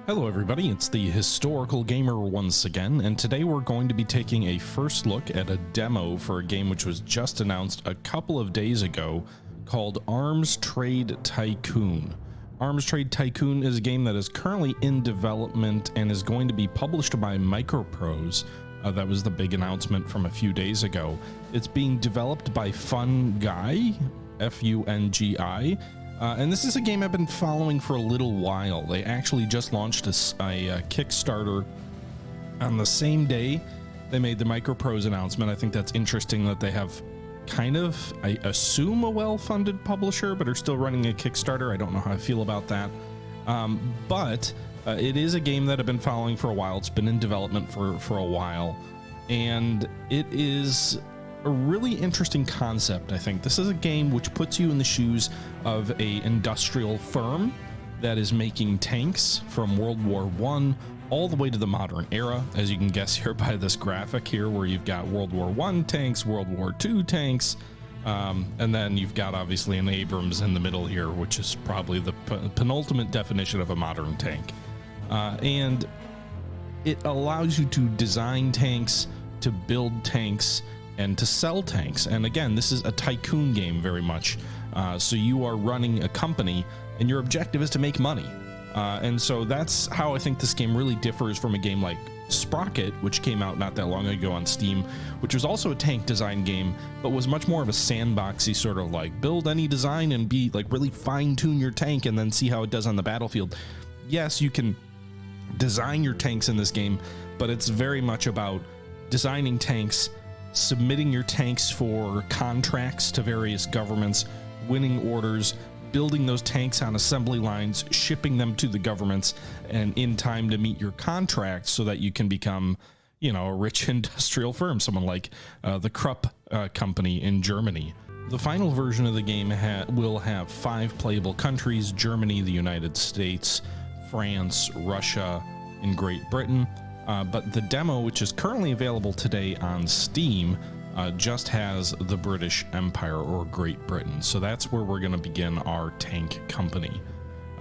Hello everybody, it's the Historical Gamer once again, and today we're going to be taking a first look at a demo for a game which was just announced a couple of days ago called Arms Trade Tycoon. Arms Trade Tycoon is a game that is currently in development and is going to be published by Microprose. That was the big announcement from a few days ago. It's being developed by Fungi, F-U-N-G-I. And this is a game I've been following for a little while. They actually just launched a Kickstarter on the same day they made the Microprose announcement. I think that's interesting that they have kind of, I assume, a well-funded publisher, but are still running a Kickstarter. I don't know how I feel about that. But it is a game that I've been following for a while. It's been in development for a while, and it is a really interesting concept. I think this is a game which puts you in the shoes of a industrial firm that is making tanks from World War I all the way to the modern era, as you can guess here by this graphic here, where you've got World War I tanks, World War II tanks, and then you've got obviously an Abrams in the middle here, which is probably the penultimate definition of a modern tank. And it allows you to design tanks, to build tanks, and to sell tanks. And again, this is a tycoon game very much. So you are running a company and your objective is to make money. And so that's how I think this game really differs from a game like Sprocket, which came out not that long ago on Steam, which was also a tank design game, but was much more of a sandboxy sort of like build any design and be like really fine tune your tank and then see how it does on the battlefield. Yes, you can design your tanks in this game, but it's very much about designing tanks, submitting your tanks for contracts to various governments, winning orders, building those tanks on assembly lines, shipping them to the governments, and in time to meet your contracts so that you can become, you know, a rich industrial firm, someone like the Krupp company in Germany. The final version of the game will have 5 playable countries: Germany, the United States, France, Russia, and Great Britain. But the demo, which is currently available today on Steam, just has the British Empire or Great Britain. So that's where we're going to begin our tank company,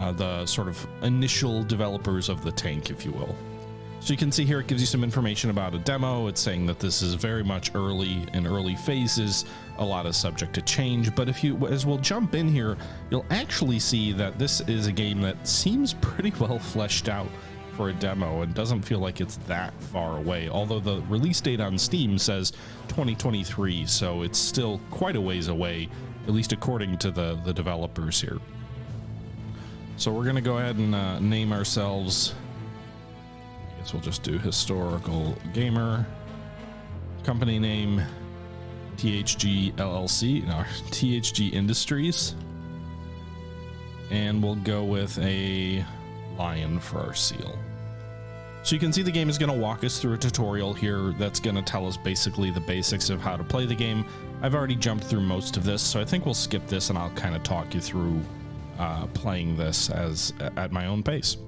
the sort of initial developers of the tank, if you will. So you can see here it gives you some information about a demo. It's saying that this is very much early phases, a lot is subject to change. But as we'll jump in here, you'll actually see that this is a game that seems pretty well fleshed out for a demo and doesn't feel like it's that far away, although the release date on Steam says 2023, so it's still quite a ways away, at least according to the developers here. So we're gonna go ahead and name ourselves, I guess we'll just do Historical Gamer, company name THG LLC, no, THG Industries, and we'll go with a lion for our seal. So you can see the game is going to walk us through a tutorial here that's going to tell us basically the basics of how to play the game. I've already jumped through most of this, so I think we'll skip this and I'll kind of talk you through playing this at my own pace.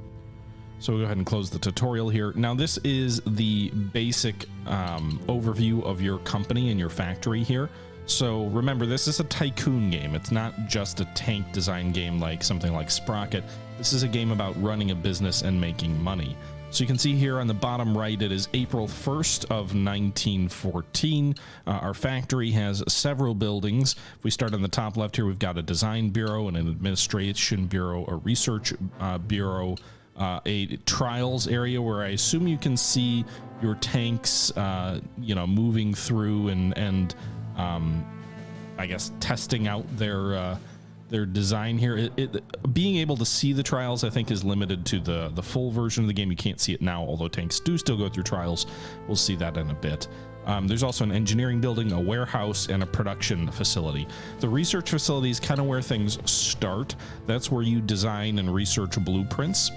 So we'll go ahead and close the tutorial here. Now this is the basic overview of your company and your factory here. So remember, this is a tycoon game. It's not just a tank design game like something like Sprocket. This is a game about running a business and making money. So you can see here on the bottom right, it is April 1st of 1914. Our factory has several buildings. If we start on the top left here, we've got a design bureau, and an administration bureau, a research bureau, a trials area where I assume you can see your tanks, you know, moving through and I guess testing out their design here. Being able to see the trials, I think, is limited to the full version of the game. You can't see it now, although tanks do still go through trials. We'll see that in a bit. There's also an engineering building, a warehouse, and a production facility. The research facility is kind of where things start. That's where you design and research blueprints.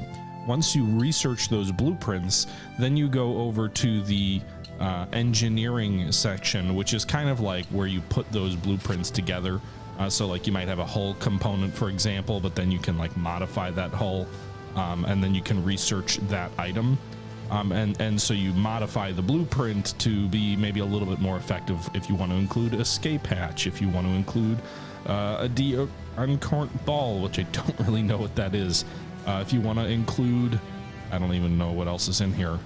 Once you research those blueprints, then you go over to the engineering section, which is kind of like where you put those blueprints together. So like you might have a hull component, for example, but then you can like modify that hull, and then you can research that item. And so you modify the blueprint to be maybe a little bit more effective if you want to include escape hatch, if you want to include a uncorked ball, which I don't really know what that is. If you want to include I don't even know what else is in here.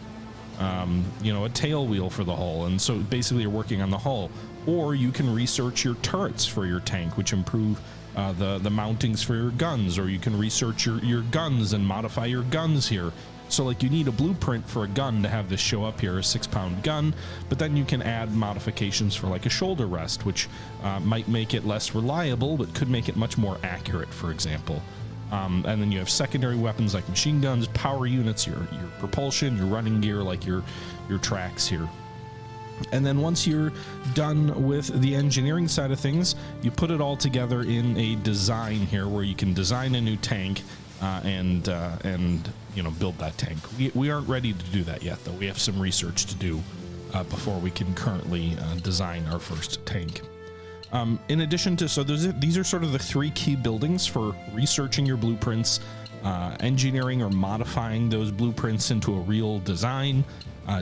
You know, a tail wheel for the hull. And so basically you're working on the hull. Or you can research your turrets for your tank, which improve the mountings for your guns. Or you can research your guns and modify your guns here. So like you need a blueprint for a gun to have this show up here, a 6-pound gun, but then you can add modifications for like a shoulder rest, which might make it less reliable, but could make it much more accurate, for example. And then you have secondary weapons like machine guns, power units, your propulsion, your running gear, like your tracks here. And then once you're done with the engineering side of things, you put it all together in a design here where you can design a new tank and you know, build that tank. We aren't ready to do that yet, though. We have some research to do before we can currently design our first tank. In addition to, so these are sort of the 3 key buildings for researching your blueprints, engineering or modifying those blueprints into a real design,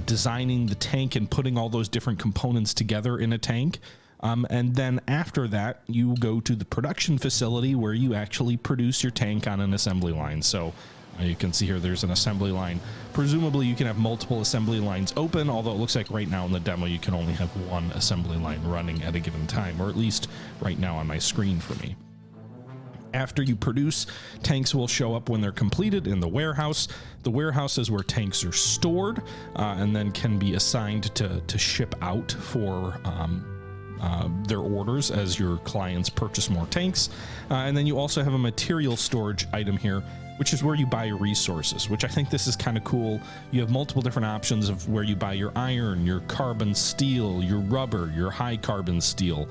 designing the tank and putting all those different components together in a tank. And then after that, you go to the production facility where you actually produce your tank on an assembly line. So you can see here there's an assembly line. Presumably you can have multiple assembly lines open, although it looks like right now in the demo you can only have one assembly line running at a given time, or at least right now on my screen for me. After you produce, tanks will show up when they're completed in the warehouse. The warehouse is where tanks are stored and then can be assigned to ship out for their orders as your clients purchase more tanks. And then you also have a material storage item here, which is where you buy your resources, which I think this is kind of cool. You have multiple different options of where you buy your iron, your carbon steel, your rubber, your high carbon steel.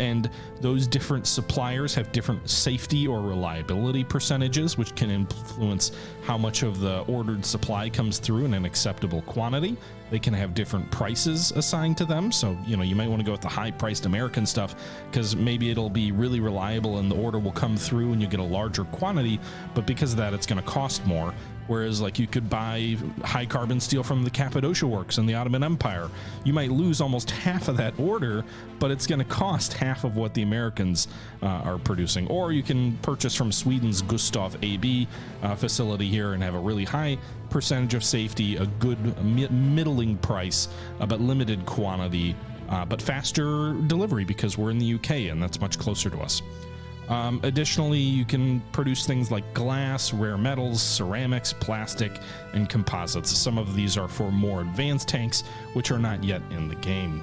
And those different suppliers have different safety or reliability percentages, which can influence how much of the ordered supply comes through in an acceptable quantity. They can have different prices assigned to them. So, you know, you might want to go with the high priced American stuff because maybe it'll be really reliable and the order will come through and you get a larger quantity, but because of that, it's going to cost more. Whereas like you could buy high carbon steel from the Cappadocia Works in the Ottoman Empire. You might lose almost half of that order, but it's going to cost half of what the Americans are producing. Or you can purchase from Sweden's Gustav AB facility here and have a really high percentage of safety, a good middling price, but limited quantity, but faster delivery because we're in the UK and that's much closer to us. Additionally, you can produce things like glass, rare metals, ceramics, plastic, and composites. Some of these are for more advanced tanks, which are not yet in the game.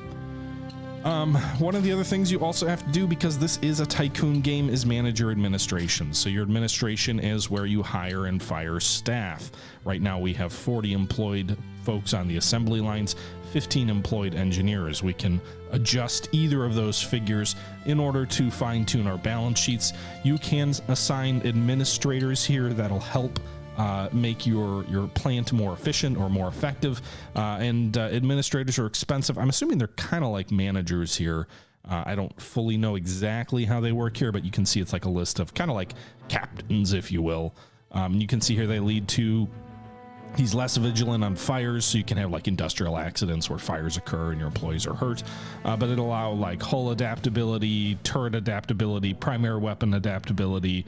One of the other things you also have to do, because this is a Tycoon game, is manage your administration. So your administration is where you hire and fire staff. Right now we have 40 employed folks on the assembly lines, 15 employed engineers. We can adjust either of those figures in order to fine-tune our balance sheets. You can assign administrators here that'll help make your plant more efficient or more effective, and administrators are expensive. I'm assuming they're kind of like managers here. I don't fully know exactly how they work here, but you can see it's like a list of kind of like captains, if you will. You can see here they lead to, he's less vigilant on fires, so you can have like industrial accidents where fires occur and your employees are hurt, but it'll allow like hull adaptability, turret adaptability, primary weapon adaptability,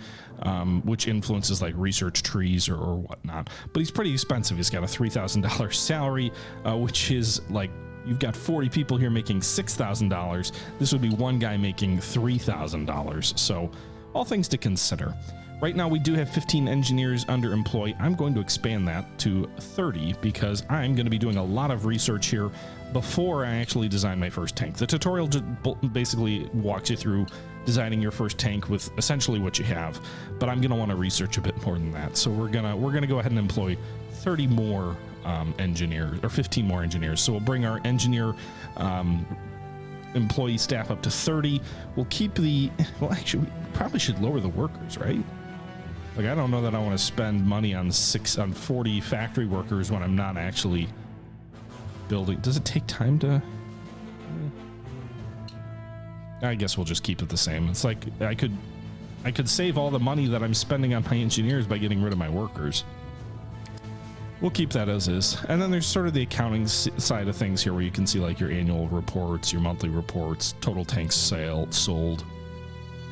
which influences like research trees or whatnot. But he's pretty expensive. He's got a $3,000 salary, which is like, you've got 40 people here making $6,000. This would be one guy making $3,000. So all things to consider. Right now we do have 15 engineers under employ. I'm going to expand that to 30 because I'm going to be doing a lot of research here before I actually design my first tank. The tutorial just basically walks you through designing your first tank with essentially what you have, but I'm going to want to research a bit more than that. So we're gonna go ahead and employ 30 more engineers, or 15 more engineers. So we'll bring our engineer employee staff up to 30. We'll keep the, well, actually we probably should lower the workers, right? Like, I don't know that I want to spend money on 40 factory workers when I'm not actually building. Does it take time to? I guess we'll just keep it the same. It's like I could save all the money that I'm spending on my engineers by getting rid of my workers. We'll keep that as is. And then there's sort of the accounting side of things here where you can see like your annual reports, your monthly reports, total tanks sold,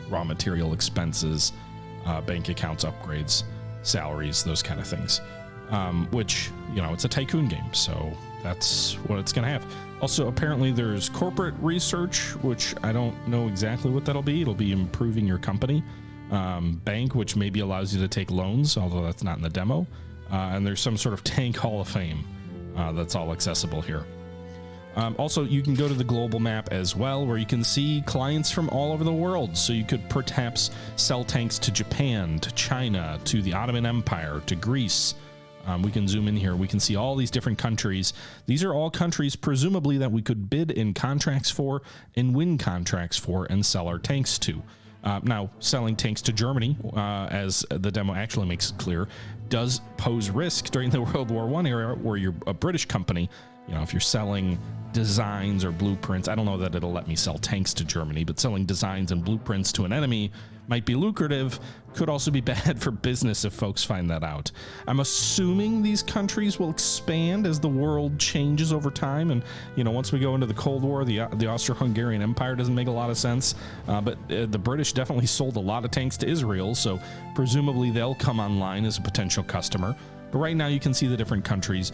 raw material expenses, bank accounts, upgrades, salaries, those kind of things. which, you know, it's a tycoon game, so that's what it's going to have. Also, apparently there's corporate research, which I don't know exactly what that'll be. It'll be improving your company. Bank, which maybe allows you to take loans, although that's not in the demo. And there's some sort of tank hall of fame that's all accessible here. Also, you can go to the global map as well, where you can see clients from all over the world. So you could perhaps sell tanks to Japan, to China, to the Ottoman Empire, to Greece. We can zoom in here. We can see all these different countries. These are all countries, presumably, that we could bid in contracts for and win contracts for and sell our tanks to. Now, selling tanks to Germany, as the demo actually makes it clear, does pose risk during the World War I era, where you're a British company. You know, if you're selling designs or blueprints, I don't know that it'll let me sell tanks to Germany, but selling designs and blueprints to an enemy might be lucrative, could also be bad for business if folks find that out. I'm assuming these countries will expand as the world changes over time. And, you know, once we go into the Cold War, the Austro-Hungarian Empire doesn't make a lot of sense. But the British definitely sold a lot of tanks to Israel, so presumably they'll come online as a potential customer. But right now you can see the different countries.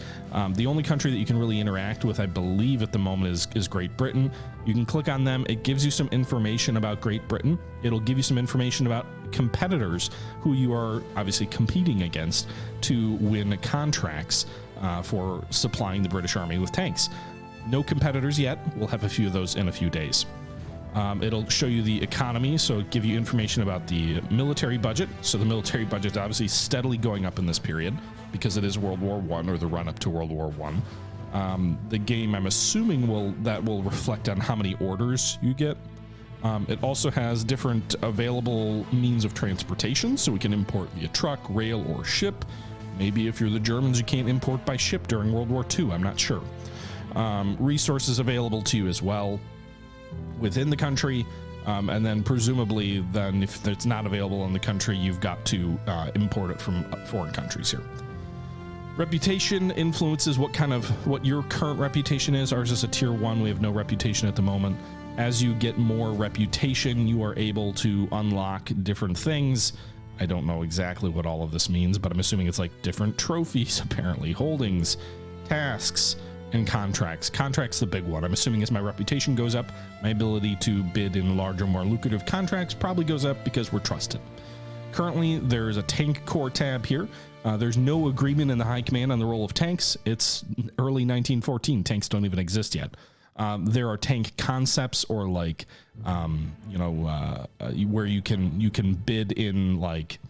The only country that you can really interact with, I believe at the moment, is Great Britain. You can click on them. It gives you some information about Great Britain. It'll give you some information about competitors who you are obviously competing against to win contracts for supplying the British Army with tanks. No competitors yet. We'll have a few of those in a few days. It'll show you the economy, so it'll give you information about the military budget. So the military budget is obviously steadily going up in this period because it is World War I, or the run-up to World War I. The game, I'm assuming, will reflect on how many orders you get. It also has different available means of transportation, so we can import via truck, rail, or ship. Maybe if you're the Germans, you can't import by ship during World War II. I'm not sure. Resources available to you as well within the country, and then presumably then if it's not available in the country, you've got to import it from foreign countries here. Reputation influences what your current reputation is. Ours is a tier 1. We have no reputation at the moment. As you get more reputation, you are able to unlock different things. I don't know exactly what all of this means, but I'm assuming it's like different trophies, apparently, holdings, tasks, and contracts. Contracts the big one. I'm assuming as my reputation goes up, my ability to bid in larger, more lucrative contracts probably goes up because we're trusted. Currently, there's a tank core tab here. There's no agreement in the high command on the role of tanks. It's early 1914. Tanks don't even exist yet. There are tank concepts, or like, where you can bid in like,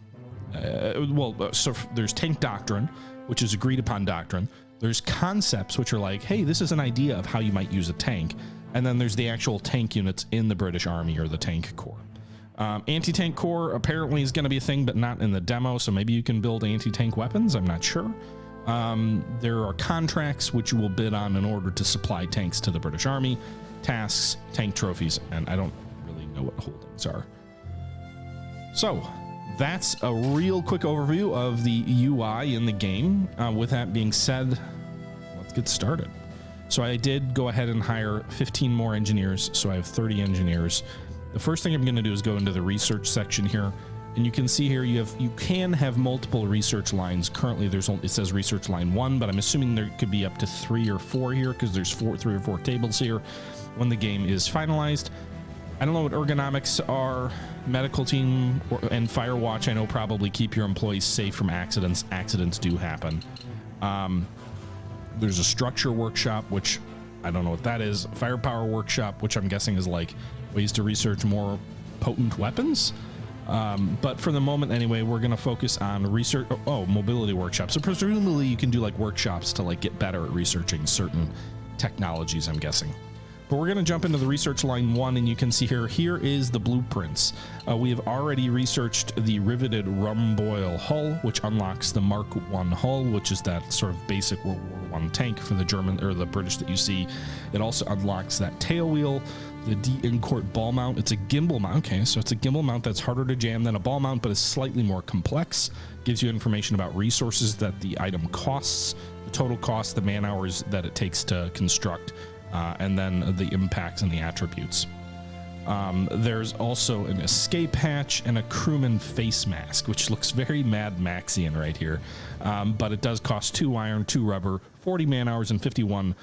so there's tank doctrine, which is agreed upon doctrine. There's concepts, which are like, hey, this is an idea of how you might use a tank. And then there's the actual tank units in the British Army, or the tank corps. Anti-tank corps apparently is going to be a thing, but not in the demo. So maybe you can build anti-tank weapons. I'm not sure. There are contracts which you will bid on in order to supply tanks to the British Army, tasks, tank trophies, and I don't really know what holdings are. So that's a real quick overview of the UI in the game. With that being said, let's get started. So I did go ahead and hire 15 more engineers, so I have 30 engineers. The first thing I'm going to do is go into the research section here, and you can see here you can have multiple research lines. Currently it says research line 1, but I'm assuming there could be up to 3 or 4 here, because there's 3 or 4 tables here when the game is finalized. I don't know what ergonomics are. Medical team and fire watch, I know, probably keep your employees safe from accidents. Accidents do happen. There's a structure workshop, which I don't know what that is. Firepower workshop, which I'm guessing is like ways to research more potent weapons. But for the moment anyway, we're going to focus on research. Mobility workshop. So presumably you can do like workshops to like get better at researching certain technologies, I'm guessing. But we're going to jump into the research line 1, and you can see here is the blueprints. We have already researched the riveted rhomboil hull, which unlocks the Mark I hull, which is that sort of basic World War I tank for the German or the British that you see. It also unlocks that tail wheel, the D-Incourt ball mount. It's a gimbal mount. Okay, so it's a gimbal mount that's harder to jam than a ball mount, but is slightly more complex. Gives you information about resources that the item costs, the total cost, the man hours that it takes to construct, and then the impacts and the attributes. There's also an escape hatch and a crewman face mask, which looks very Mad Maxian right here. But it does cost 2 iron, 2 rubber, 40 man hours, and 51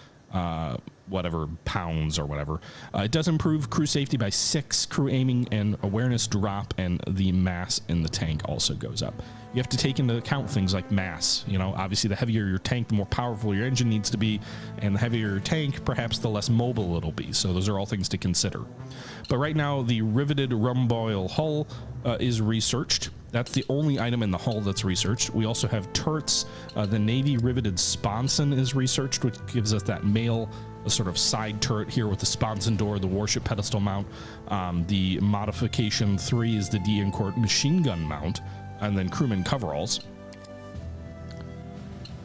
whatever pounds or whatever. It does improve crew safety by 6, crew aiming and awareness drop, and the mass in the tank also goes up. You have to take into account things like mass. You know, obviously the heavier your tank, the more powerful your engine needs to be, and the heavier your tank, perhaps the less mobile it'll be. So those are all things to consider. But right now, the riveted rhomboidal hull is researched. That's the only item in the hull that's researched. We also have turrets. The Navy riveted sponson is researched, which gives us that male sort of side turret here with the sponson door, the warship pedestal mount. The modification 3 is the D'Ancourt machine gun mount, and then crewman coveralls.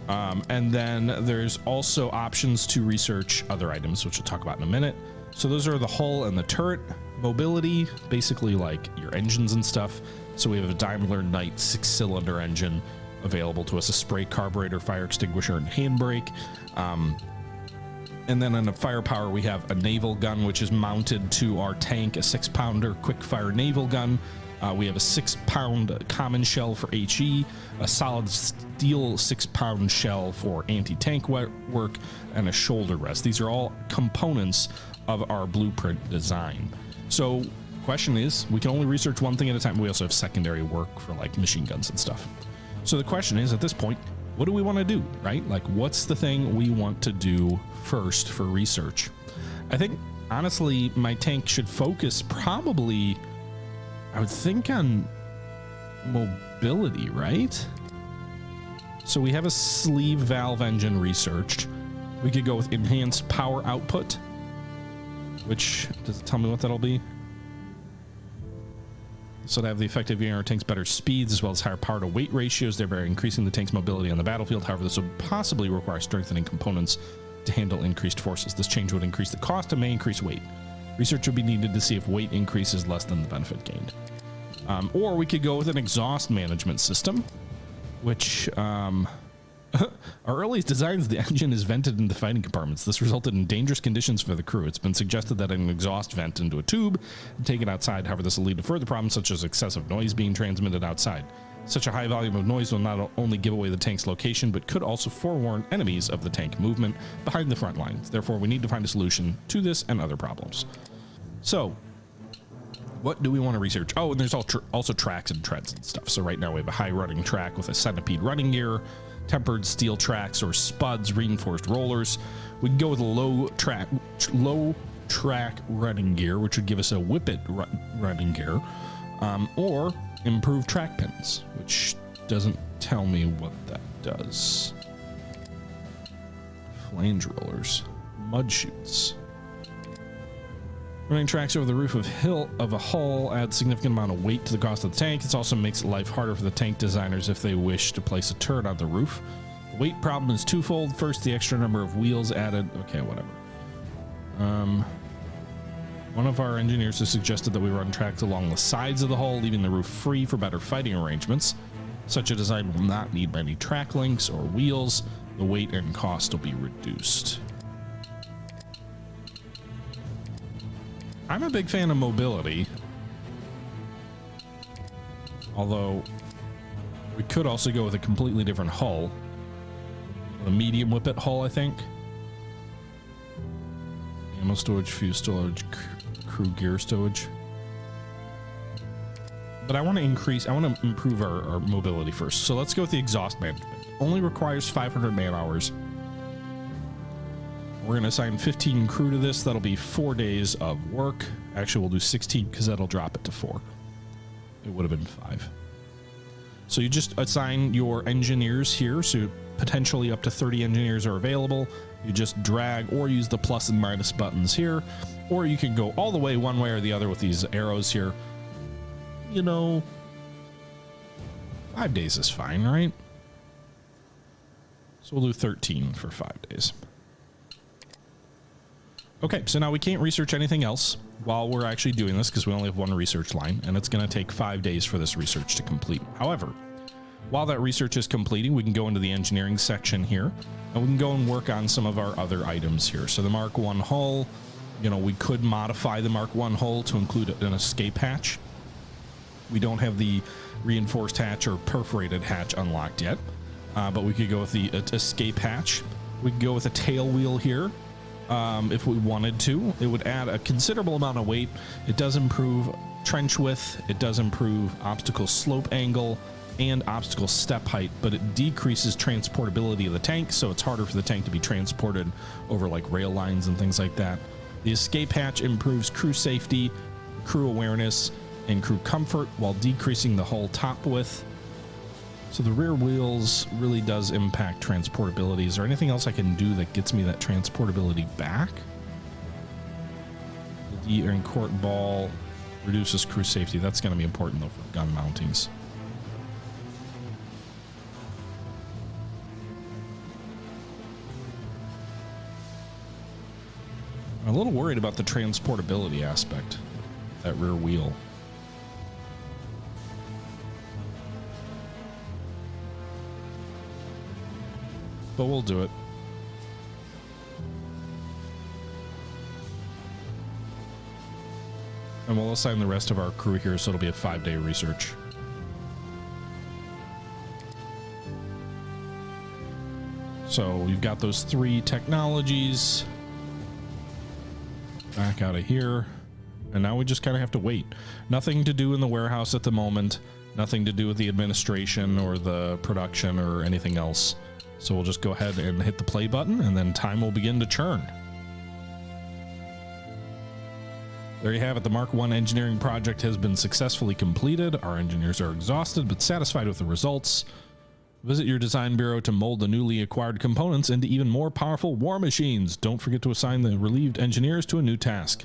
And then there's also options to research other items, which we'll talk about in a minute. So those are the hull and the turret. Mobility, basically like your engines and stuff. So we have a Daimler Knight 6-cylinder engine available to us, a spray carburetor, fire extinguisher, and handbrake. And then on the firepower, we have a naval gun, which is mounted to our tank, a 6-pounder quick-fire naval gun. We have a 6-pound common shell for HE, a solid steel 6-pound shell for anti-tank work, and a shoulder rest. These are all components of our blueprint design. So question is, we can only research one thing at a time. We also have secondary work for like machine guns and stuff. So the question is, at this point, what do we want to do, right? Like, what's the thing we want to do first for research? I think, honestly, my tank should focus probably, I would think, on mobility, right? So we have a sleeve valve engine researched. We could go with enhanced power output, which, does it tell me what that'll be? So to have the effective our tank's better speeds as well as higher power to weight ratios, thereby increasing the tank's mobility on the battlefield. However, this would possibly require strengthening components to handle increased forces. This change would increase the cost and may increase weight. Research would be needed to see if weight increases less than the benefit gained. Or we could go with an exhaust management system, which our earliest designs, the engine is vented into fighting compartments. This resulted in dangerous conditions for the crew. It's been suggested that an exhaust vent into a tube and take it outside. However, this will lead to further problems such as excessive noise being transmitted outside. Such a high volume of noise will not only give away the tank's location, but could also forewarn enemies of the tank movement behind the front lines. Therefore, we need to find a solution to this and other problems. So, what do we want to research? Oh, and there's also tracks and treads and stuff. So right now we have a high running track with a centipede running gear, tempered steel tracks or spuds, reinforced rollers. We can go with a low track running gear, which would give us a whippet running gear, or improved track pins, which doesn't tell me what that does. Flange rollers, mud chutes. Running tracks over the roof of a hull adds significant amount of weight to the cost of the tank. It also makes life harder for the tank designers if they wish to place a turret on the roof. The weight problem is twofold. First, the extra number of wheels added. Okay, whatever. One of our engineers has suggested that we run tracks along the sides of the hull, leaving the roof free for better fighting arrangements. Such a design will not need many track links or wheels. The weight and cost will be reduced. I'm a big fan of mobility, although we could also go with a completely different hull, a medium whippet hull, I think. Ammo storage, fuse storage, crew gear storage. But I want to improve our mobility first. So let's go with the exhaust management. Only requires 500 man hours. We're going to assign 15 crew to this. That'll be 4 days of work. Actually, we'll do 16 because that'll drop it to 4. It would have been 5. So you just assign your engineers here. So potentially up to 30 engineers are available. You just drag or use the plus and minus buttons here. Or you can go all the way one way or the other with these arrows here. You know, 5 days is fine, right? So we'll do 13 for 5 days. Okay, so now we can't research anything else while we're actually doing this because we only have one research line, and it's going to take 5 days for this research to complete. However, while that research is completing, we can go into the engineering section here, and we can go and work on some of our other items here. So the Mark 1 hull, You know, we could modify the Mark 1 hull to include an escape hatch. We don't have the reinforced hatch or perforated hatch unlocked yet, but we could go with the escape hatch. We could go with a tail wheel here if we wanted to. It would add a considerable amount of weight. It does improve trench width. It does improve obstacle slope angle and obstacle step height, but it decreases transportability of the tank, so it's harder for the tank to be transported over like rail lines and things like that. The escape hatch improves crew safety, crew awareness, and crew comfort while decreasing the hull top width. So the rear wheels really does impact transportability. Is there anything else I can do that gets me that transportability back? The D-court ball reduces crew safety. That's going to be important though for gun mountings. I'm a little worried about the transportability aspect, that rear wheel. But we'll do it. And we'll assign the rest of our crew here, so it'll be a 5-day research. So we've got those 3 technologies. Back out of here. And now we just kind of have to wait. Nothing to do in the warehouse at the moment. Nothing to do with the administration or the production or anything else. So we'll just go ahead and hit the play button, and then time will begin to churn. There you have it. The Mark 1 engineering project has been successfully completed. Our engineers are exhausted but satisfied with the results. Visit your design bureau to mold the newly acquired components into even more powerful war machines. Don't forget to assign the relieved engineers to a new task.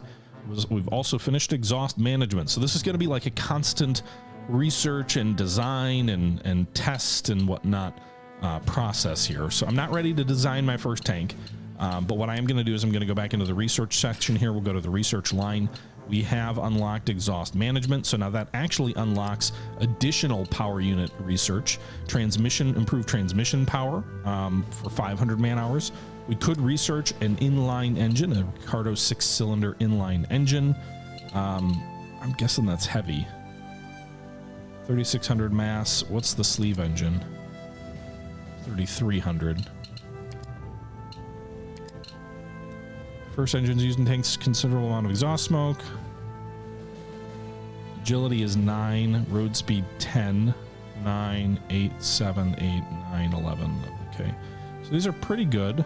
We've also finished exhaust management. So this is going to be like a constant research and design and test and whatnot process here. So I'm not ready to design my first tank. But what I am going to do is I'm going to go back into the research section here. We'll go to the research line. We have unlocked exhaust management. So now that actually unlocks additional power unit research, improved transmission power for 500 man hours. We could research an inline engine, a Ricardo 6-cylinder inline engine. I'm guessing that's heavy. 3,600 mass. What's the sleeve engine? 3,300. First engine's using tanks considerable amount of exhaust smoke. Agility is 9, road speed 10, 9, 8, 7, 8, 9, 11. Okay, so these are pretty good.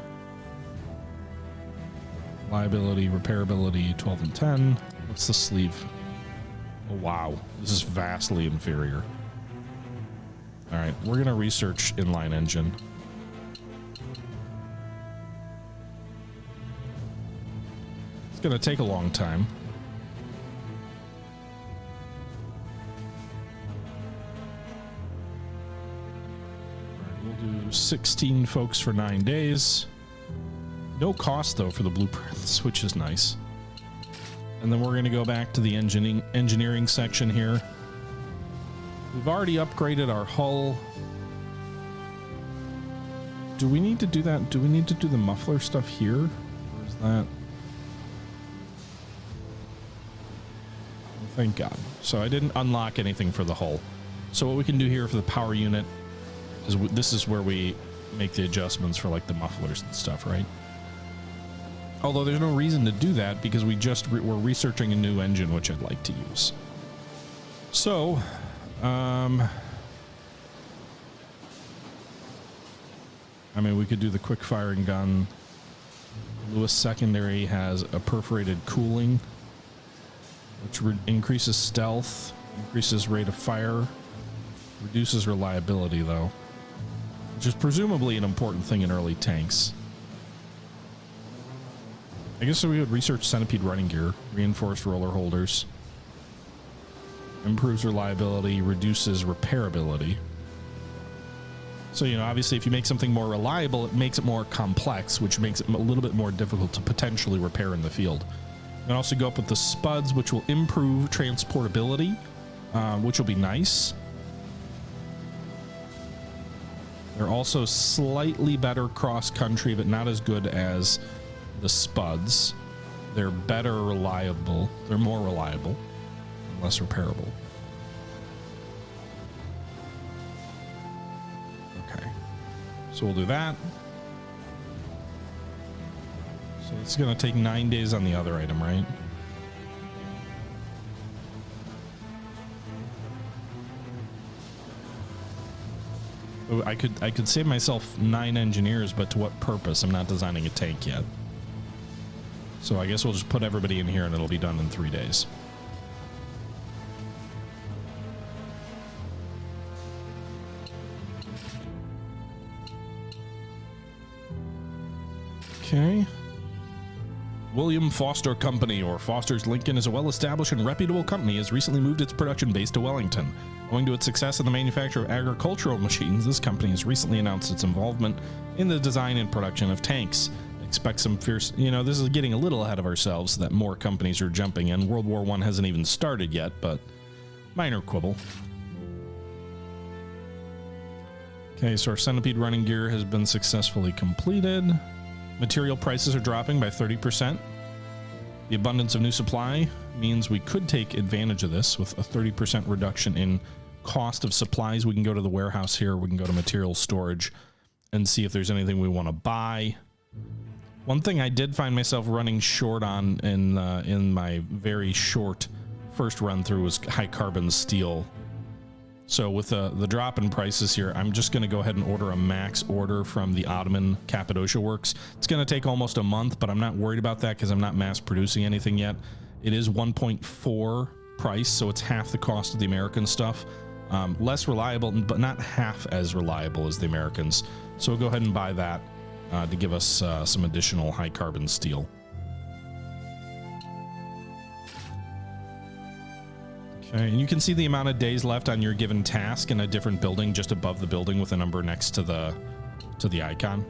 Reliability, repairability 12 and 10. What's the sleeve? Oh wow, this is vastly inferior. All right, we're gonna research inline engine. Gonna take a long time. Right, we'll do 16 folks for 9 days. No cost though for the blueprints, which is nice. And then we're gonna go back to the engineering section here. We've already upgraded our hull. Do we need to do that? Do we need to do the muffler stuff here? Or is that? Thank God. So I didn't unlock anything for the hull. So what we can do here for the power unit is this is where we make the adjustments for like the mufflers and stuff, right? Although there's no reason to do that because we're researching a new engine, which I'd like to use. So, I mean, we could do the quick firing gun. Lewis secondary has a perforated cooling, which increases stealth, increases rate of fire, reduces reliability though, which is presumably an important thing in early tanks. I guess so we would research centipede running gear, reinforced roller holders, improves reliability, reduces repairability. So, you know, obviously if you make something more reliable, it makes it more complex, which makes it a little bit more difficult to potentially repair in the field. And also go up with the spuds, which will improve transportability, which will be nice. They're also slightly better cross-country, but not as good as the spuds. They're better reliable. They're more reliable and less repairable. Okay. So we'll do that. So it's going to take 9 days on the other item, right? I could save myself 9 engineers, but to what purpose? I'm not designing a tank yet. So I guess we'll just put everybody in here and it'll be done in 3 days. Okay. William Foster Company, or Foster's Lincoln, is a well-established and reputable company, has recently moved its production base to Wellington. Owing to its success in the manufacture of agricultural machines, this company has recently announced its involvement in the design and production of tanks. Expect some fierce, this is getting a little ahead of ourselves that more companies are jumping in. World War I hasn't even started yet, but minor quibble. Okay, so our centipede running gear has been successfully completed. Material prices are dropping by 30%. The abundance of new supply means we could take advantage of this with a 30% reduction in cost of supplies. We can go to the warehouse here. We can go to material storage and see if there's anything we want to buy. One thing I did find myself running short on in my very short first run through was high carbon steel. So with the drop in prices here, I'm just going to go ahead and order a max order from the Ottoman Cappadocia Works. It's going to take almost a month, but I'm not worried about that because I'm not mass producing anything yet. It is 1.4 price, so it's half the cost of the American stuff. Less reliable, but not half as reliable as the Americans. So we'll go ahead and buy that to give us some additional high carbon steel. Okay, and you can see the amount of days left on your given task in a different building just above the building with a number next to the icon.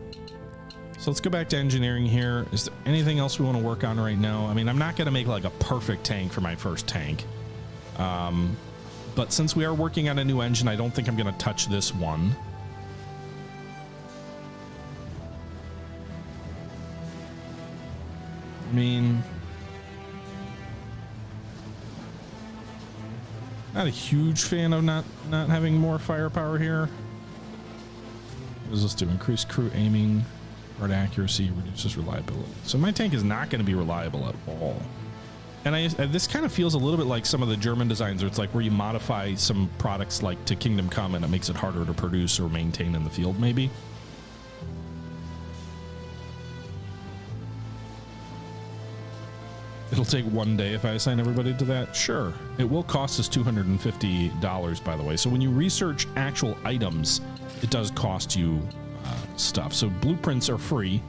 So let's go back to engineering here. Is there anything else we want to work on right now? I mean, I'm not going to make like a perfect tank for my first tank. But since we are working on a new engine, I don't think I'm going to touch this one. I mean, not a huge fan of not having more firepower here. What does this do? Increase crew aiming, hard accuracy, reduces reliability. So my tank is not going to be reliable at all. And this kind of feels a little bit like some of the German designs where it's like where you modify some products like to Kingdom Come and it makes it harder to produce or maintain in the field maybe. It'll take 1 day if I assign everybody to that. Sure. It will cost us $250, by the way. So when you research actual items, it does cost you stuff. So blueprints are free,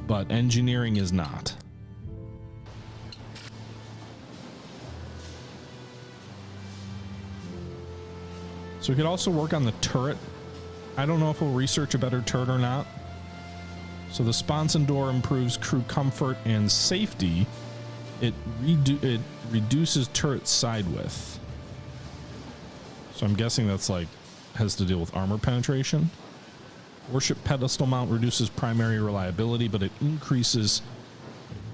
but engineering is not. So we could also work on the turret. I don't know if we'll research a better turret or not. So the sponson door improves crew comfort and safety. It reduces turret side width. So I'm guessing that's like has to deal with armor penetration. Warship pedestal mount reduces primary reliability, but it increases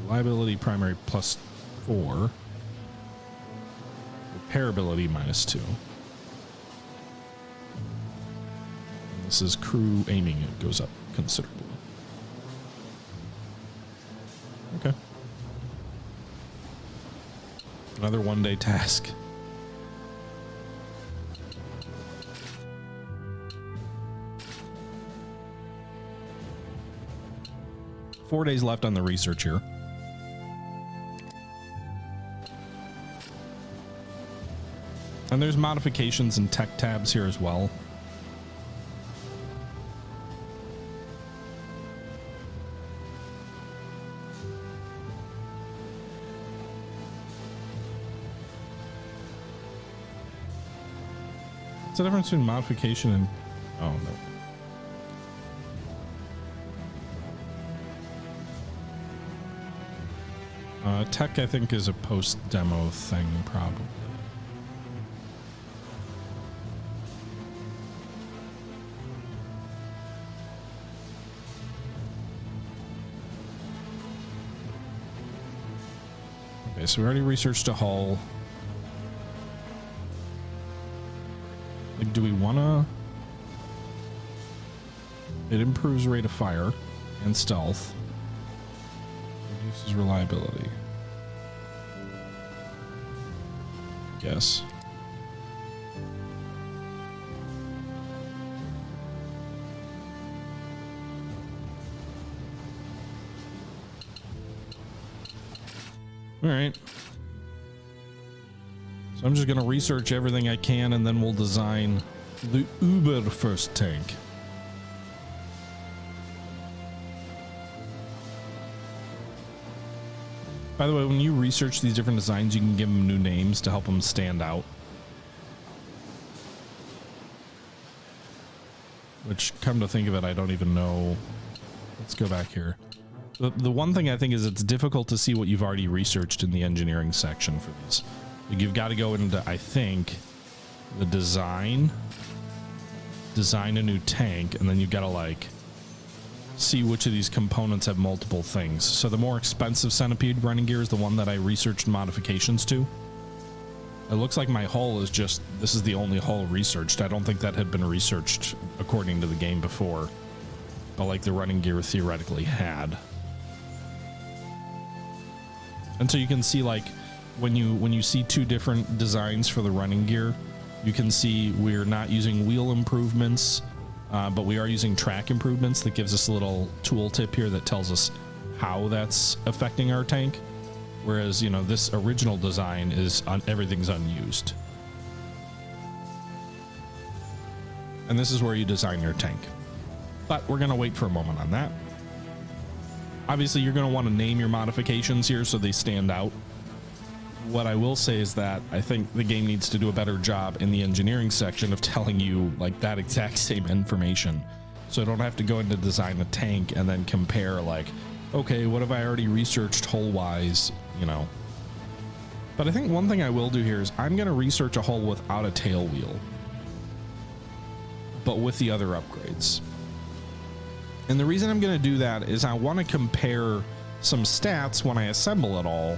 reliability primary +4. Repairability -2. And this is crew aiming. It goes up considerably. Okay. Another 1 day task. Four days left on the research here. And there's modifications and tech tabs here as well. What's the difference between modification and... oh, no. Tech, I think, is a post-demo thing, probably. Okay, so we already researched a hull. Like, do we wanna? It improves rate of fire and stealth. Reduces reliability. Yes. All right. So I'm just going to research everything I can, and then we'll design the Uber first tank. By the way, when you research these different designs, you can give them new names to help them stand out. Which, come to think of it, I don't even know. Let's go back here. The one thing I think is it's difficult to see what you've already researched in the engineering section for these. Like, you've got to go into, I think, the design a new tank, and then you've got to like see which of these components have multiple things. So the more expensive centipede running gear is the one that I researched modifications to. It looks like my hull is just, this is the only hull researched. I don't think that had been researched according to the game before, but like the running gear theoretically had. And so you can see, like, when you see two different designs for the running gear, you can see we're not using wheel improvements, but we are using track improvements. That gives us a little tool tip here that tells us how that's affecting our tank. Whereas, you know, this original design is everything's unused. And this is where you design your tank. But we're going to wait for a moment on that. Obviously, you're going to want to name your modifications here so they stand out. What I will say is that I think the game needs to do a better job in the engineering section of telling you like that exact same information. So I don't have to go into design a tank and then compare like, okay, what have I already researched hull-wise, you know. But I think one thing I will do here is I'm going to research a hull without a tail wheel, but with the other upgrades. And the reason I'm going to do that is I want to compare some stats when I assemble it all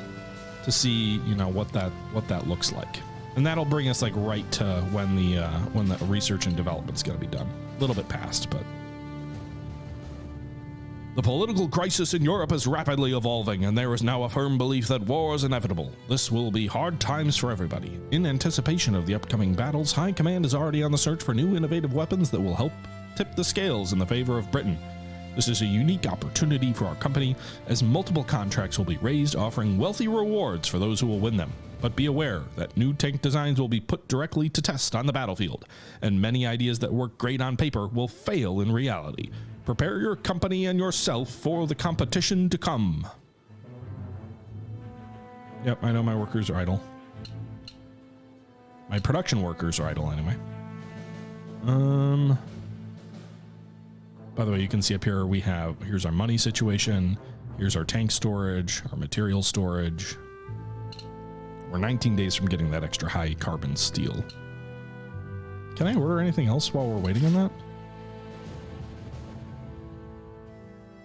to see, you know, what that looks like. And that'll bring us like right to when the research and development's going to be done. A little bit past, but the political crisis in Europe is rapidly evolving, and there is now a firm belief that war is inevitable. This will be hard times for everybody. In anticipation of the upcoming battles, High Command is already on the search for new innovative weapons that will help tip the scales in the favor of Britain. This is a unique opportunity for our company, as multiple contracts will be raised, offering wealthy rewards for those who will win them. But be aware that new tank designs will be put directly to test on the battlefield, and many ideas that work great on paper will fail in reality. Prepare your company and yourself for the competition to come. Yep, I know my workers are idle. My production workers are idle anyway. By the way, you can see up here here's our money situation, here's our tank storage, our material storage. We're 19 days from getting that extra high carbon steel. Can I order anything else while we're waiting on that?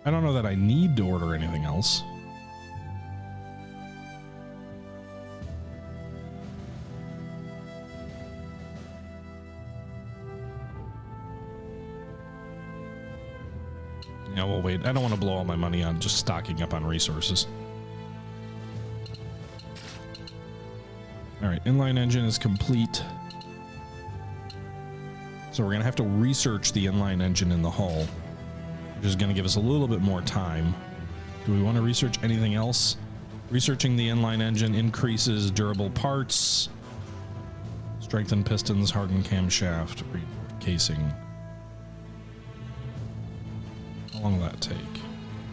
I don't know that I need to order anything else. Yeah, we'll wait. I don't want to blow all my money on just stocking up on resources. All right, inline engine is complete. So we're going to have to research the inline engine in the hull, which is going to give us a little bit more time. Do we want to research anything else? Researching the inline engine increases durable parts, strengthen pistons, harden camshaft, reinforced casing. How long will that take?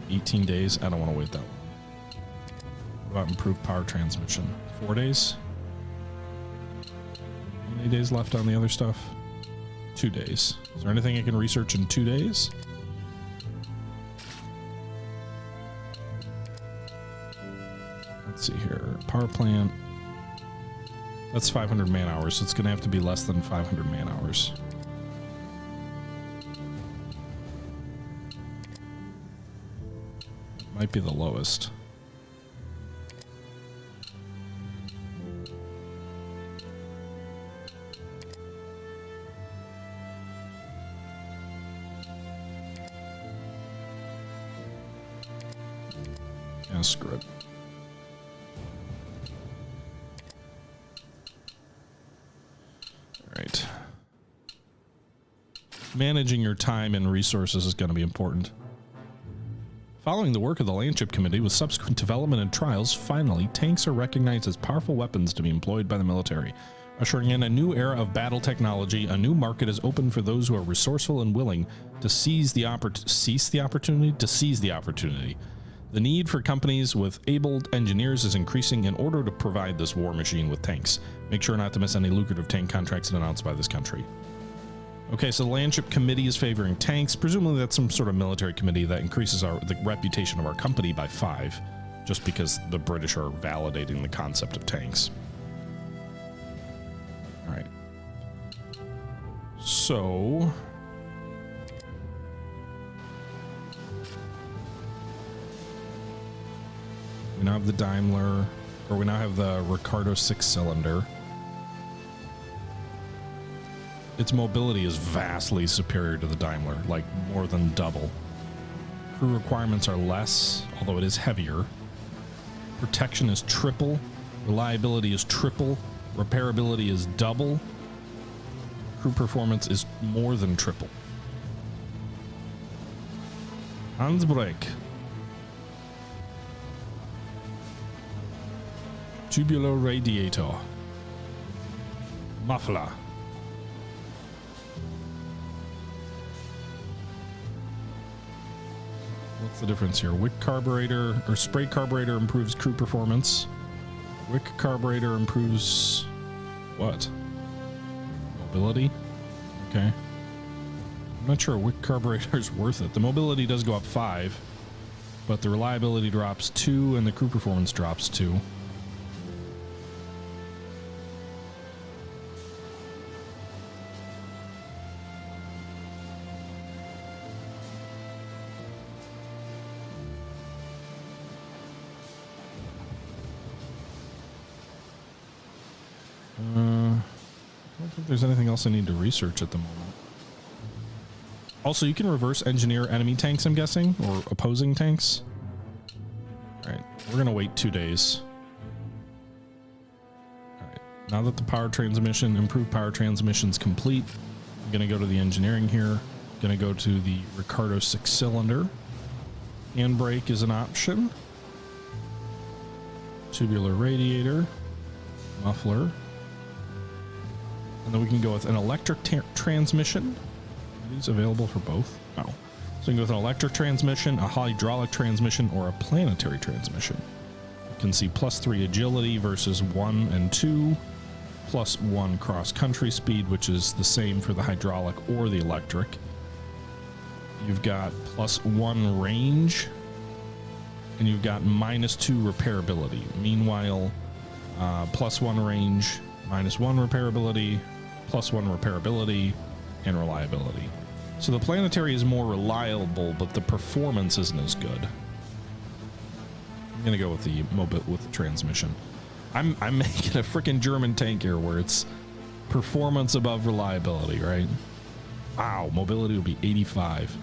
18 days? I don't want to wait that long. What about improved power transmission? 4 days? How many days left on the other stuff? 2 days. Is there anything I can research in 2 days? Let's see here. Power plant. That's 500 man hours, so it's going to have to be less than 500 man hours. Might be the lowest. Yeah, screw it. All right. Managing your time and resources is going to be important. Following the work of the Landship Committee with subsequent development and trials, finally, tanks are recognized as powerful weapons to be employed by the military. Ushering in a new era of battle technology, a new market is open for those who are resourceful and willing to seize the opportunity. The need for companies with able engineers is increasing in order to provide this war machine with tanks. Make sure not to miss any lucrative tank contracts announced by this country. Okay, so the Landship Committee is favoring tanks. Presumably that's some sort of military committee that increases the reputation of our company by 5, just because the British are validating the concept of tanks. All right. So we now have the Daimler, or we now have the Ricardo 6-cylinder. Its mobility is vastly superior to the Daimler, like more than double. Crew requirements are less, although it is heavier. Protection is triple. Reliability is triple. Repairability is double. Crew performance is more than triple. Handbrake. Tubular radiator. Muffler. What's the difference here? Wick carburetor or spray carburetor improves crew performance. Wick carburetor improves what? Mobility? Okay. I'm not sure a wick carburetor is worth it. The mobility does go up 5, but the reliability drops 2 and the crew performance drops 2. I don't think there's anything else I need to research at the moment. Also, you can reverse engineer enemy tanks, I'm guessing, or opposing tanks. All right, we're going to wait 2 days. All right, now that the power transmission, improved power transmission's complete, I'm going to go to the engineering here. Going to go to the Ricardo 6-cylinder. Handbrake is an option. Tubular radiator. Muffler. And then we can go with an electric transmission. Are these available for both? No. So we can go with an electric transmission, a hydraulic transmission, or a planetary transmission. You can see +3 agility versus 1 and 2, +1 cross-country speed, which is the same for the hydraulic or the electric. You've got +1 range, and you've got -2 repairability. Meanwhile, +1 range, -1 repairability, +1 repairability, and reliability. So the planetary is more reliable, but the performance isn't as good. I'm gonna go with the transmission. I'm making a freaking German tank here where it's performance above reliability, right? Wow, mobility would be 85.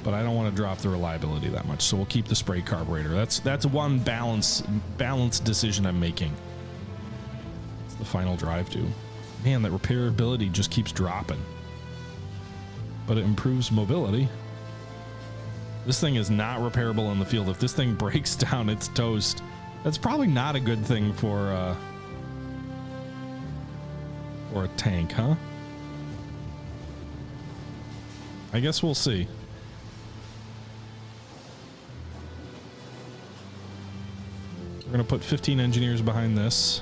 But I don't want to drop the reliability that much, so we'll keep the spray carburetor. That's one balance decision I'm making. It's the final drive to. Man, that repairability just keeps dropping. But it improves mobility. This thing is not repairable in the field. If this thing breaks down, it's toast. That's probably not a good thing for a tank, huh? I guess we'll see. We're going to put 15 engineers behind this.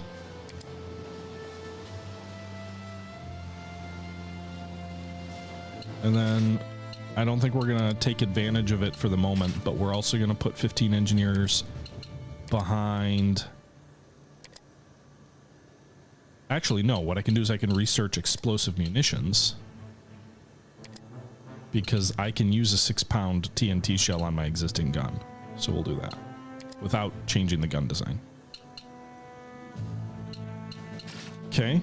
And then I don't think we're going to take advantage of it for the moment, but we're also going to put 15 engineers behind. Actually, no, what I can do is I can research explosive munitions, because I can use a 6-pound TNT shell on my existing gun. So we'll do that without changing the gun design. Okay.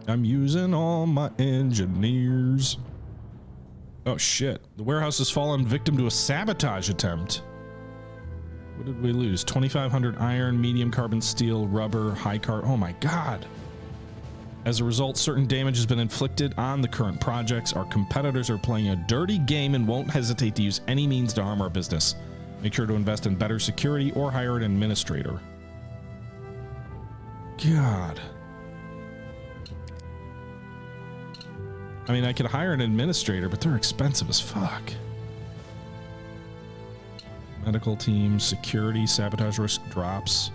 I'm using all my engineers. Oh shit. The warehouse has fallen victim to a sabotage attempt. What did we lose? 2,500 iron, medium carbon steel, rubber, high carbon. Oh my god. As a result, certain damage has been inflicted on the current projects. Our competitors are playing a dirty game and won't hesitate to use any means to harm our business. Make sure to invest in better security or hire an administrator. God. I mean, I could hire an administrator, but they're expensive as fuck. Medical team, security, sabotage risk drops.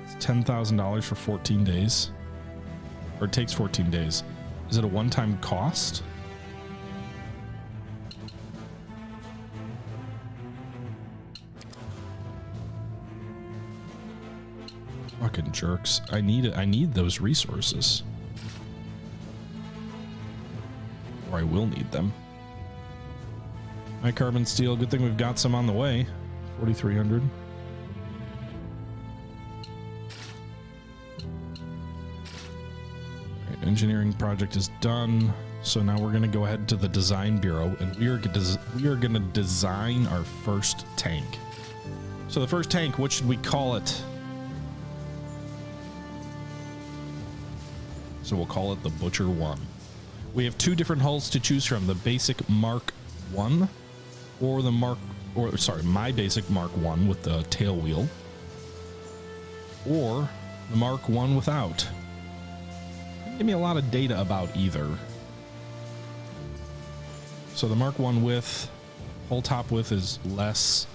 It's $10,000 for 14 days. Or it takes 14 days. Is it a one-time cost? Fucking jerks. I need those resources. Or I will need them. High carbon steel. Good thing we've got some on the way. 4,300. Right, engineering project is done. So now we're going to go ahead to the design bureau, and we are going to design our first tank. So the first tank, what should we call it? So we'll call it the Butcher 1. We have two different hulls to choose from: the basic Mark 1 or my basic Mark 1 with the tail wheel, or the Mark 1 without. Give me a lot of data about either. So the Mark 1 width, hull top width is less.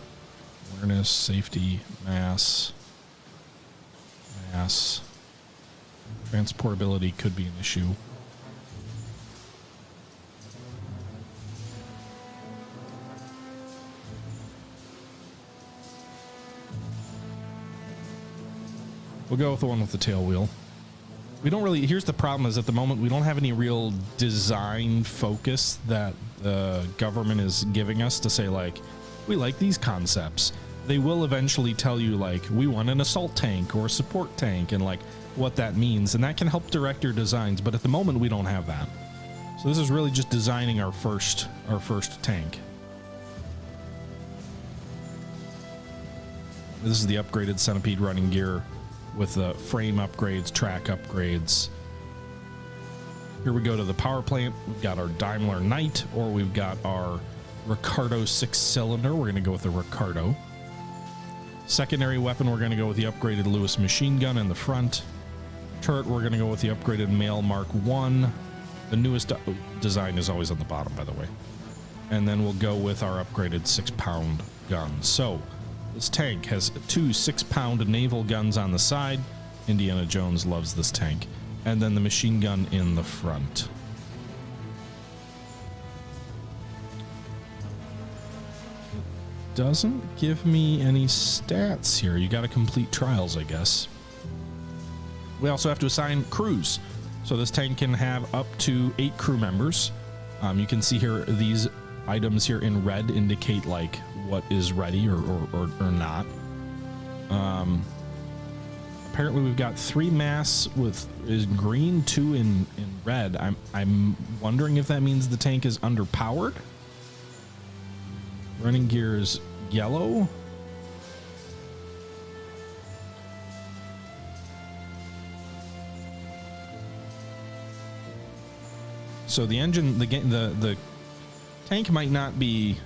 Awareness, safety, mass. Transportability could be an issue. We'll go with the one with the tail wheel. We don't really, here's the problem, is at the moment we don't have any real design focus that the government is giving us to say, like, we like these concepts. They will eventually tell you, like, we want an assault tank or a support tank and like what that means, and that can help direct your designs, but at the moment we don't have that. So this is really just designing our first tank. This is the upgraded centipede running gear with the frame upgrades, track upgrades. Here we go to the power plant. We've got our Daimler Knight, or we've got our Ricardo 6-cylinder. We're going to go with the Ricardo. Secondary weapon, we're going to go with the upgraded Lewis machine gun in the front. Turret, we're going to go with the upgraded Mail Mark 1. The newest design is always on the bottom, by the way. And then we'll go with our upgraded 6-pound gun. So this tank has two 6-pound naval guns on the side. Indiana Jones loves this tank. And then the machine gun in the front. Doesn't give me any stats here. You got to complete trials, I guess. We also have to assign crews. So this tank can have up to 8 crew members. You can see here these items here in red indicate like what is ready or not. Apparently we've got 3 masts with is green, 2 in red. I'm wondering if that means the tank is underpowered. Running gear is yellow. So the engine, the tank might be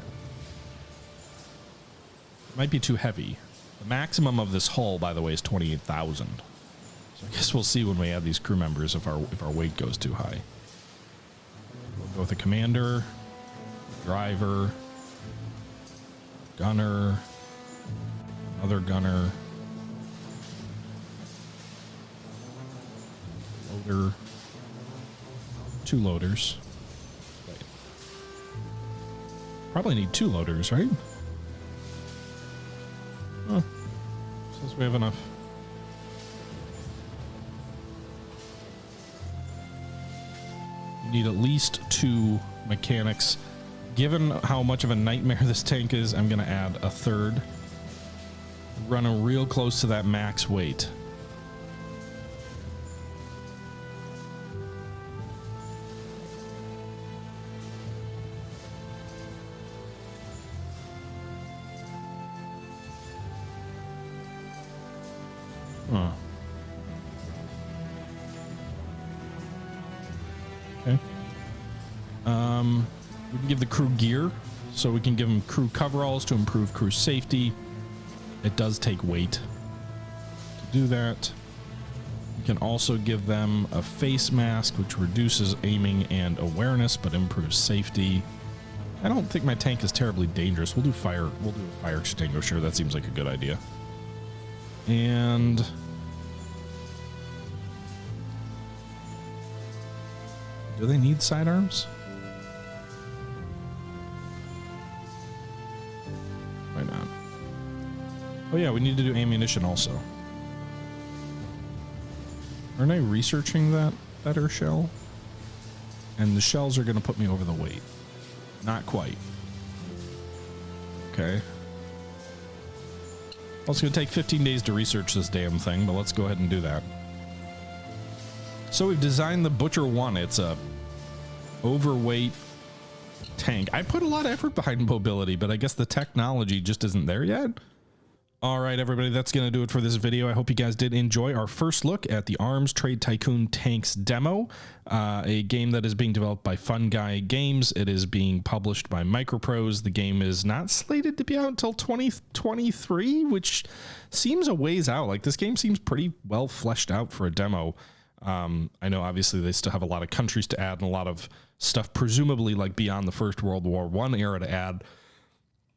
too heavy. The maximum of this hull, by the way, is 28,000. So I guess we'll see when we add these crew members if our weight goes too high. We'll go with the commander, driver, gunner, other gunner, loader. 2 loaders. Wait. Probably need 2 loaders, right? Oh, says we have enough. You need at least 2 mechanics. Given how much of a nightmare this tank is, I'm going to add a 3rd. Running real close to that max weight. Huh. Okay. We can give the crew gear, so we can give them crew coveralls to improve crew safety. It does take weight to do that. We can also give them a face mask, which reduces aiming and awareness, but improves safety. I don't think my tank is terribly dangerous. We'll do fire. We'll do a fire extinguisher. That seems like a good idea. And do they need sidearms? Why not? Oh yeah, we need to do ammunition also. Aren't I researching that better shell? And the shells are going to put me over the weight. Not quite. Okay. Well, it's going to take 15 days to research this damn thing, but let's go ahead and do that. So we've designed the Butcher 1. It's a overweight tank. I put a lot of effort behind mobility, but I guess the technology just isn't there yet. All right, everybody, that's going to do it for this video. I hope you guys did enjoy our first look at the Arms Trade Tycoon Tanks demo, a game that is being developed by Fun Guy Games. It is being published by Microprose. The game is not slated to be out until 2023, which seems a ways out. Like, this game seems pretty well fleshed out for a demo. I know obviously they still have a lot of countries to add and a lot of stuff, presumably like beyond the First World War I era to add.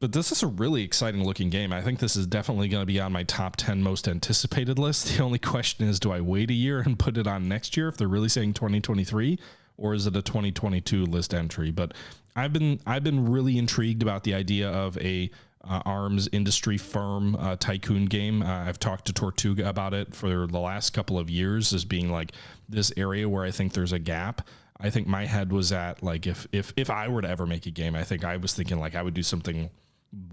But this is a really exciting looking game. I think this is definitely going to be on my top 10 most anticipated list. The only question is, do I wait a year and put it on next year if they're really saying 2023, or is it a 2022 list entry? But I've been really intrigued about the idea of a arms industry firm tycoon game. I've talked to Tortuga about it for the last couple of years as being like this area where I think there's a gap. I think my head was at like, if I were to ever make a game, I think I was thinking like I would do something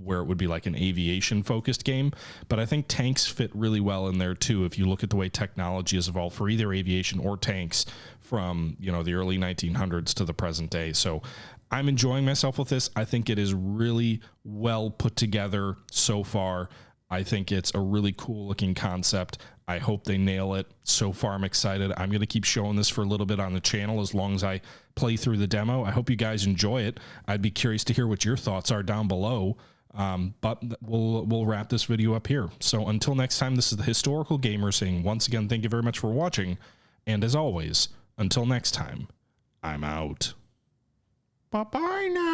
where it would be like an aviation focused game, but I think tanks fit really well in there too. If you look at the way technology has evolved for either aviation or tanks from, you know, the early 1900s to the present day. So I'm enjoying myself with this. I think it is really well put together so far. I think it's a really cool looking concept. I hope they nail it. So far, I'm excited. I'm going to keep showing this for a little bit on the channel as long as I play through the demo. I hope you guys enjoy it. I'd be curious to hear what your thoughts are down below. But we'll wrap this video up here. So until next time, this is the Historical Gamer saying once again, thank you very much for watching. And as always, until next time, I'm out. Bye-bye now.